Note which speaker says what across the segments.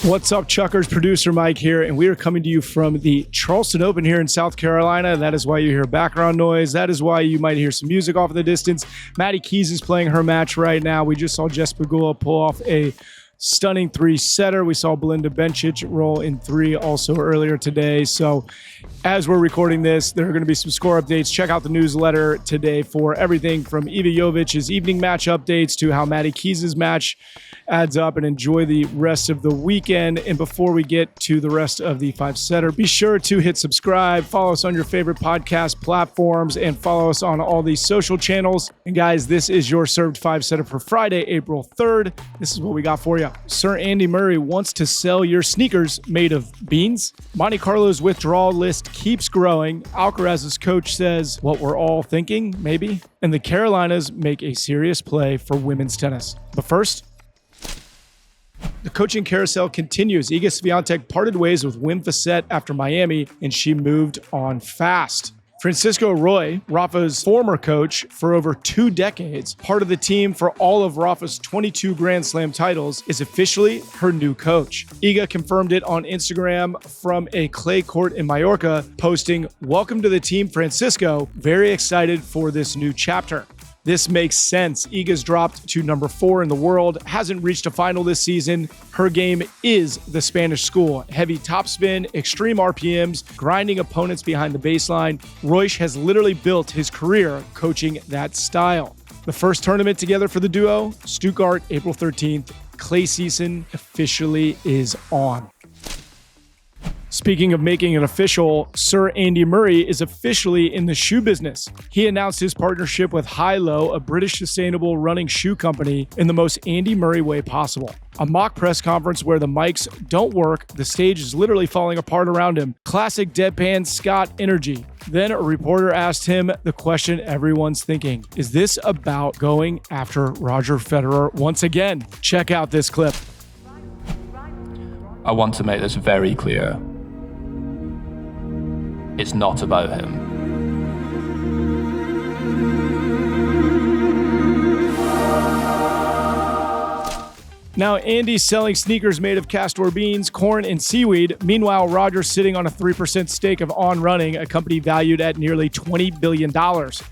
Speaker 1: What's up, Chuckers? Producer Mike here, and we are coming to you from the Charleston Open here in South Carolina. That is why you hear background noise. That is why you might hear some music off in the distance. Maddie Keys is playing her match right now. We just saw Jess Pegula pull off a stunning three-setter. We saw Belinda Bencic roll in three also earlier today. So as we're recording this, there are going to be some score updates. Check out the newsletter today for everything from Iva Jovic's evening match updates to how Maddie Keys' match adds up, and enjoy the rest of the weekend. And before we get to the rest of the five-setter, be sure to hit subscribe, follow us on your favorite podcast platforms, and follow us on all these social channels. And guys, this is your served five-setter for Friday, April 3rd. This is what we got for you. Sir Andy Murray wants to sell your sneakers made of beans. Monte Carlo's withdrawal list keeps growing. Alcaraz's coach says what we're all thinking, maybe. And the Carolinas make a serious play for women's tennis. But first, the coaching carousel continues. Iga Swiatek parted ways with Wim Fissette after Miami, and she moved on fast. Francisco Roy, Rafa's former coach for over 2 decades, part of the team for all of Rafa's 22 Grand Slam titles, is officially her new coach. Iga confirmed it on Instagram from a clay court in Mallorca, posting, "Welcome to the team, Francisco. Very excited for this new chapter." This makes sense. Iga's dropped to number 4 in the world, hasn't reached a final this season. Her game is the Spanish school. Heavy topspin, extreme RPMs, grinding opponents behind the baseline. Royce has literally built his career coaching that style. The first tournament together for the duo, Stuttgart, April 13th. Clay season officially is on. Speaking of making it official, Sir Andy Murray is officially in the shoe business. He announced his partnership with Hilo, a British sustainable running shoe company, in the most Andy Murray way possible. A mock press conference where the mics don't work, the stage is literally falling apart around him. Classic deadpan Scott energy. Then a reporter asked him the question everyone's thinking. Is this about going after Roger Federer once again? Check out this clip.
Speaker 2: I want to make this very clear. It's not about him.
Speaker 1: Now, Andy's selling sneakers made of castor beans, corn, and seaweed. Meanwhile, Roger's sitting on a 3% stake of On Running, a company valued at nearly $20 billion.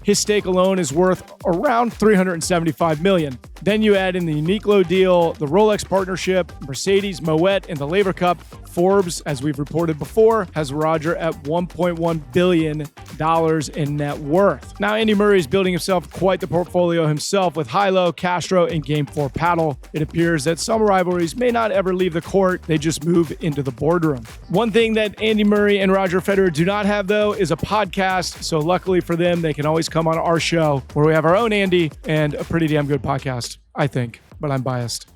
Speaker 1: His stake alone is worth around $375 million. Then you add in the Uniqlo deal, the Rolex partnership, Mercedes, Moet, and the Laver Cup. Forbes, as we've reported before, has Roger at $1.1 billion in net worth. Now, Andy Murray is building himself quite the portfolio himself with Hilo, Castro, and Game 4 Padel. It appears that some rivalries may not ever leave the court, they just move into the boardroom. One thing that Andy Murray and Roger Federer do not have, though, is a podcast. So luckily for them, they can always come on our show where we have our own Andy and a pretty damn good podcast, I think, but I'm biased.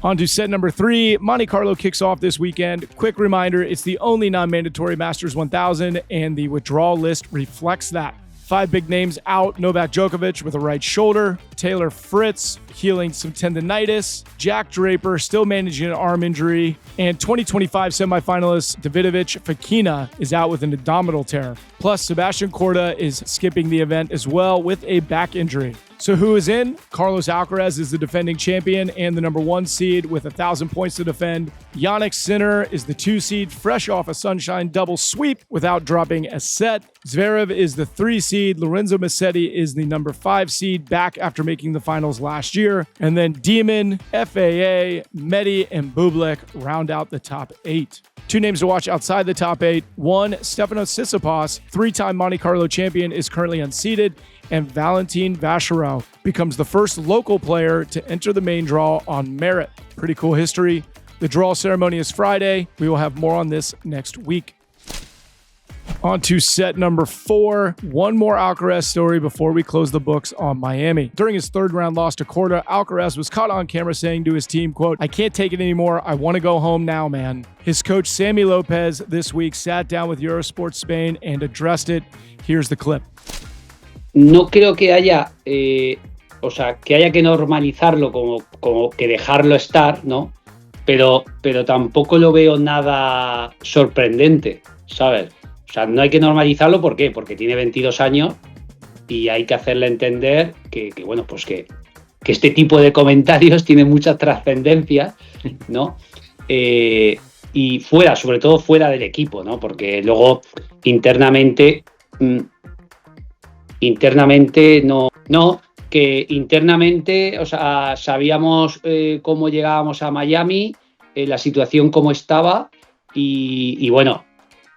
Speaker 1: On to set number 3. Monte Carlo kicks off this weekend. Quick reminder, it's the only non-mandatory Masters 1000, and the withdrawal list reflects that. 5 big names out: Novak Djokovic with a right shoulder, Taylor Fritz healing some tendinitis, Jack Draper still managing an arm injury, and 2025 semifinalist Davidovich Fokina is out with an abdominal tear. Plus, Sebastian Korda is skipping the event as well with a back injury. So who is in? Carlos Alcaraz is the defending champion and the number 1 seed with 1,000 points to defend. Jannik Sinner is the 2 seed, fresh off a Sunshine double sweep without dropping a set. Zverev is the 3 seed. Lorenzo Musetti is the number 5 seed, back after making the finals last year. And then Demon, FAA, Medi, and Bublik round out the top 8. 2 names to watch outside the top 8. 1, Stefanos Tsitsipas, 3-time Monte Carlo champion, is currently unseeded, and Valentin Vachereau becomes the first local player to enter the main draw on merit. Pretty cool history. The draw ceremony is Friday. We will have more on this next week. On to set number 4. One more Alcarez story before we close the books on Miami. During his 3rd round loss to Korda, Alcaraz was caught on camera saying to his team, quote, "I can't take it anymore. I want to go home now, man." His coach, Sammy Lopez, this week sat down with Eurosport Spain and addressed it. Here's the clip.
Speaker 3: No creo que haya, que haya que normalizarlo como que dejarlo estar, ¿no? Pero tampoco lo veo nada sorprendente, ¿sabes? O sea, no hay que normalizarlo, ¿por qué? Porque tiene 22 años y hay que hacerle entender que este tipo de comentarios tienen mucha trascendencia, ¿no? y fuera, sobre todo fuera del equipo, ¿no? Porque luego internamente o sea, sabíamos cómo llegábamos a Miami, la situación cómo estaba y bueno,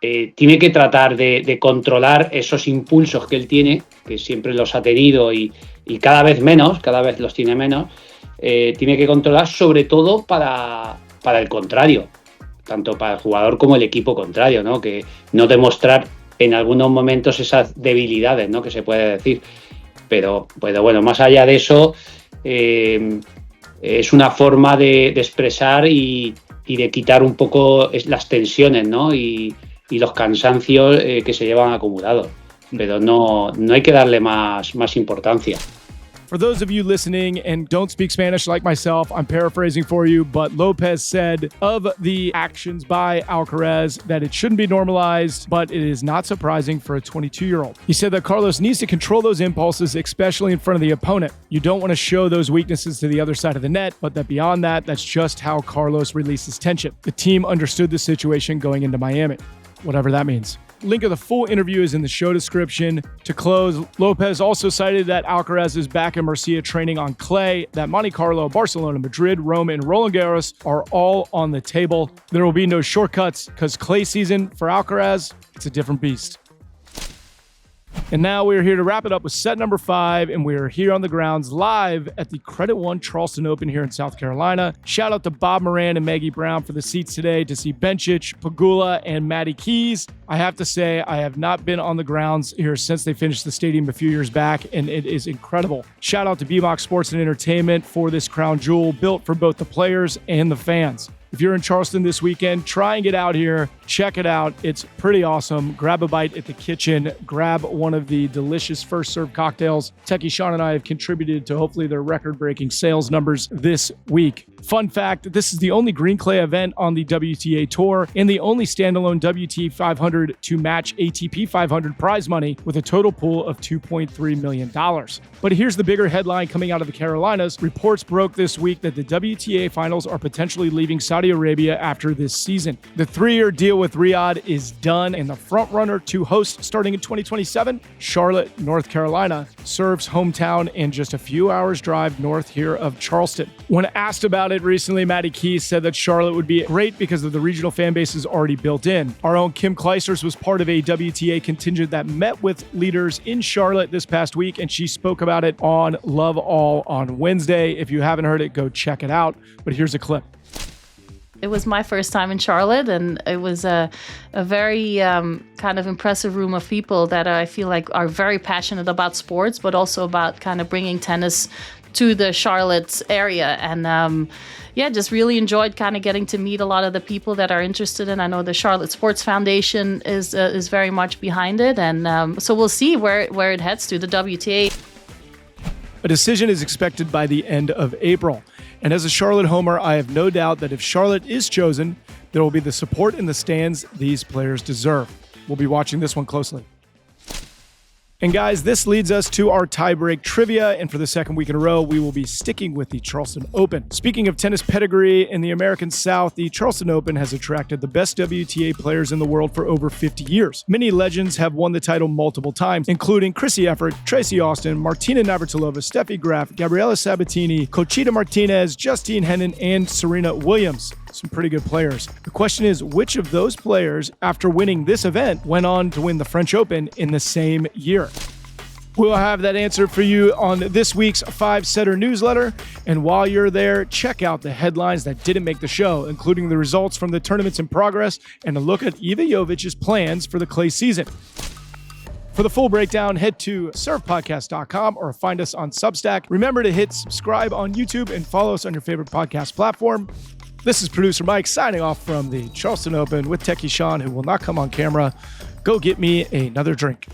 Speaker 3: tiene que tratar de controlar esos impulsos que él tiene, que siempre los ha tenido y cada vez los tiene menos, tiene que controlar sobre todo para el contrario, tanto para el jugador como el equipo contrario, ¿no? Que no demostrar en algunos momentos esas debilidades, ¿no? Que se puede decir. Pero bueno, más allá de eso, es una forma de expresar y de quitar un poco las tensiones, ¿no? Y los cansancios que se llevan acumulados. Pero no hay que darle más importancia.
Speaker 1: For those of you listening and don't speak Spanish like myself, I'm paraphrasing for you, but Lopez said of the actions by Alcaraz that it shouldn't be normalized, but it is not surprising for a 22-year-old. He said that Carlos needs to control those impulses, especially in front of the opponent. You don't want to show those weaknesses to the other side of the net, but that beyond that, that's just how Carlos releases tension. The team understood the situation going into Miami, whatever that means. Link of the full interview is in the show description. To close, Lopez also cited that Alcaraz is back in Murcia training on clay, that Monte Carlo, Barcelona, Madrid, Rome, and Roland Garros are all on the table. There will be no shortcuts because clay season for Alcaraz, it's a different beast. And now we're here to wrap it up with set number 5, and we're here on the grounds live at the Credit One Charleston Open here in South Carolina. Shout out to Bob Moran and Maggie Brown for the seats today to see Bencic, Pegula, and Matty Keys. I have to say, I have not been on the grounds here since they finished the stadium a few years back, and it is incredible. Shout out to BMOX Sports and Entertainment for this crown jewel built for both the players and the fans. If you're in Charleston this weekend, try and get out here. Check it out. It's pretty awesome. Grab a bite at the kitchen. Grab one of the delicious first serve cocktails. Techie Sean and I have contributed to hopefully their record-breaking sales numbers this week. Fun fact, this is the only green clay event on the WTA Tour and the only standalone WTA 500 to match ATP 500 prize money with a total pool of $2.3 million. But here's the bigger headline coming out of the Carolinas. Reports broke this week that the WTA finals are potentially leaving Saudi Arabia after this season. The 3-year deal with Riyadh is done, and the frontrunner to host starting in 2027, Charlotte, North Carolina, serves hometown and just a few hours drive north here of Charleston. When asked about it recently, Matty Keys said that Charlotte would be great because of the regional fan base is already built in. Our own Kim Kleisters was part of a WTA contingent that met with leaders in Charlotte this past week, and she spoke about it on Love All on Wednesday. If you haven't heard it, go check it out. But here's a clip.
Speaker 4: It was my first time in Charlotte, and it was a very kind of impressive room of people that I feel like are very passionate about sports, but also about kind of bringing tennis to the Charlotte area. And just really enjoyed kind of getting to meet a lot of the people that are interested in. I know the Charlotte Sports Foundation is very much behind it, and so we'll see where it heads to, the WTA.
Speaker 1: A decision is expected by the end of April. And as a Charlotte homer, I have no doubt that if Charlotte is chosen, there will be the support in the stands these players deserve. We'll be watching this one closely. And guys, this leads us to our tiebreak trivia. And for the second week in a row, we will be sticking with the Charleston Open. Speaking of tennis pedigree in the American South, the Charleston Open has attracted the best WTA players in the world for over 50 years. Many legends have won the title multiple times, including Chrissy Effort, Tracy Austin, Martina Navratilova, Steffi Graf, Gabriela Sabatini, Conchita Martinez, Justine Henin, and Serena Williams. Some pretty good players. The question is, which of those players, after winning this event, went on to win the French Open in the same year? We'll have that answer for you on this week's 5-Setter newsletter. And while you're there, check out the headlines that didn't make the show, including the results from the tournaments in progress and a look at Iva Jovic's plans for the clay season. For the full breakdown, head to servepodcast.com or find us on Substack. Remember to hit subscribe on YouTube and follow us on your favorite podcast platform. This is producer Mike signing off from the Charleston Open with Techie Sean, who will not come on camera. Go get me another drink.